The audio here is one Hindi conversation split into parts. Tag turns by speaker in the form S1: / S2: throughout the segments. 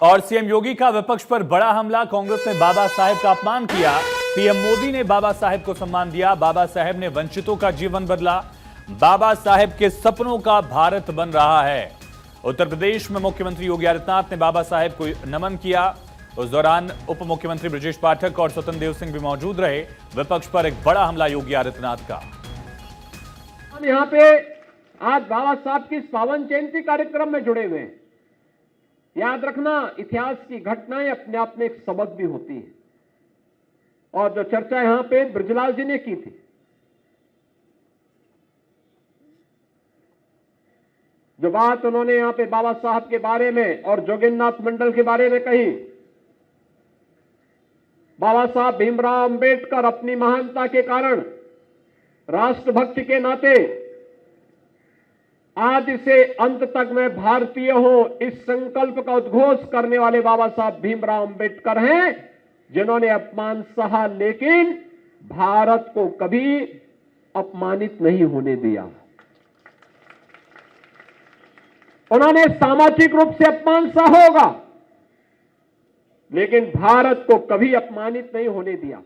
S1: और सीएम योगी का विपक्ष पर बड़ा हमला। कांग्रेस ने बाबा साहेब का अपमान किया। पीएम मोदी ने बाबा साहेब को सम्मान दिया। बाबा साहेब ने वंचितों का जीवन बदला। बाबा साहेब के सपनों का भारत बन रहा है। उत्तर प्रदेश में मुख्यमंत्री योगी आदित्यनाथ ने बाबा साहेब को नमन किया। उस दौरान उप मुख्यमंत्री ब्रजेश पाठक और स्वतंत्र देव सिंह भी मौजूद रहे। विपक्ष पर एक बड़ा हमला योगी आदित्यनाथ का।
S2: हम यहाँ पे आज बाबा साहब की पावन जयंती कार्यक्रम में जुड़े हुए हैं। याद रखना, इतिहास की घटनाएं अपने आप में एक सबक भी होती है। और जो चर्चा यहां पे ब्रजलाल जी ने की थी, जो बात उन्होंने यहां पे बाबा साहब के बारे में और जोगिंद्रनाथ मंडल के बारे में कही, बाबा साहब भीमराव अंबेडकर अपनी महानता के कारण, राष्ट्रभक्ति के नाते आज से अंत तक मैं भारतीय हूं, इस संकल्प का उद्घोष करने वाले बाबा साहब भीमराव अंबेडकर हैं, जिन्होंने अपमान सहा लेकिन भारत को कभी अपमानित नहीं होने दिया। उन्होंने सामाजिक रूप से अपमान सहा होगा, लेकिन भारत को कभी अपमानित नहीं होने दिया।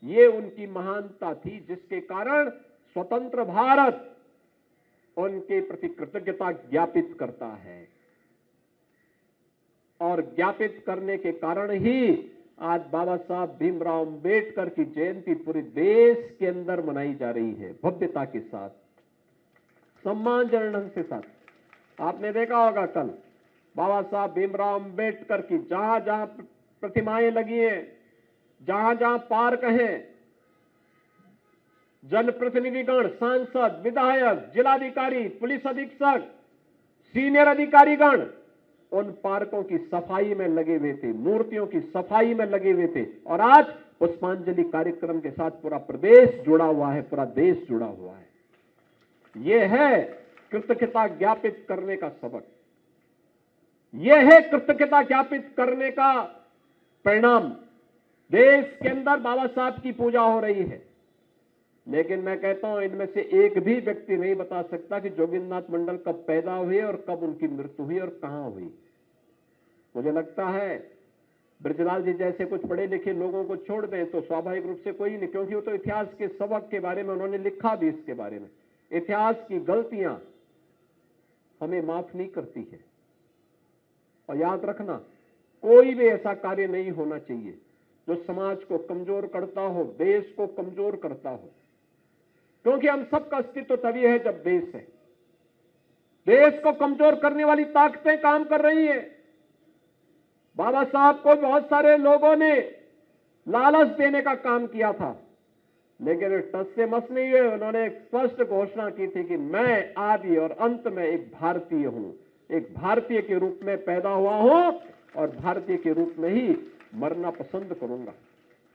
S2: ये उनकी महानता थी, जिसके कारण स्वतंत्र भारत उनके प्रति कृतज्ञता ज्ञापित करता है। और ज्ञापित करने के कारण ही आज बाबा साहब भीमराव अंबेडकर की जयंती पूरे देश के अंदर मनाई जा रही है, भव्यता के साथ, सम्मानजनक ढंग के साथ। आपने देखा होगा कल बाबा साहब भीमराव अंबेडकर की जहां जहां प्रतिमाएं लगी हैं, जहां जहां पार्क हैं, जनप्रतिनिधिगण, सांसद, विधायक, जिलाधिकारी, पुलिस अधीक्षक, सीनियर अधिकारीगण उन पार्कों की सफाई में लगे हुए थे, मूर्तियों की सफाई में लगे हुए थे। और आज पुष्पांजलि कार्यक्रम के साथ पूरा प्रदेश जुड़ा हुआ है, पूरा देश जुड़ा हुआ है। यह है कृतज्ञता ज्ञापित करने का सबक, यह है कृतज्ञता ज्ञापित करने का परिणाम। देश के अंदर बाबा साहब की पूजा हो रही है, लेकिन मैं कहता हूं इनमें से एक भी व्यक्ति नहीं बता सकता कि जोगिंद्रनाथ मंडल कब पैदा हुए और कब उनकी मृत्यु हुई और कहां हुई। मुझे लगता है ब्रजलाल जी जैसे कुछ पढ़े लिखे लोगों को छोड़ दें तो स्वाभाविक रूप से कोई नहीं, क्योंकि वो तो इतिहास के सबक के बारे में उन्होंने लिखा भी, इसके बारे में। इतिहास की गलतियां हमें माफ नहीं करती है। और याद रखना, कोई भी ऐसा कार्य नहीं होना चाहिए जो समाज को कमजोर करता हो, देश को कमजोर करता हो, क्योंकि हम सबका अस्तित्व तभी है जब देश है। देश को कमजोर करने वाली ताकतें काम कर रही हैं। बाबा साहब को बहुत सारे लोगों ने लालच देने का काम किया था, लेकिन टस से मस नहीं हुए। उन्होंने एक स्पष्ट घोषणा की थी कि मैं आदि और अंत में एक भारतीय हूं, एक भारतीय के रूप में पैदा हुआ हूं और भारतीय के रूप में ही मरना पसंद करूंगा।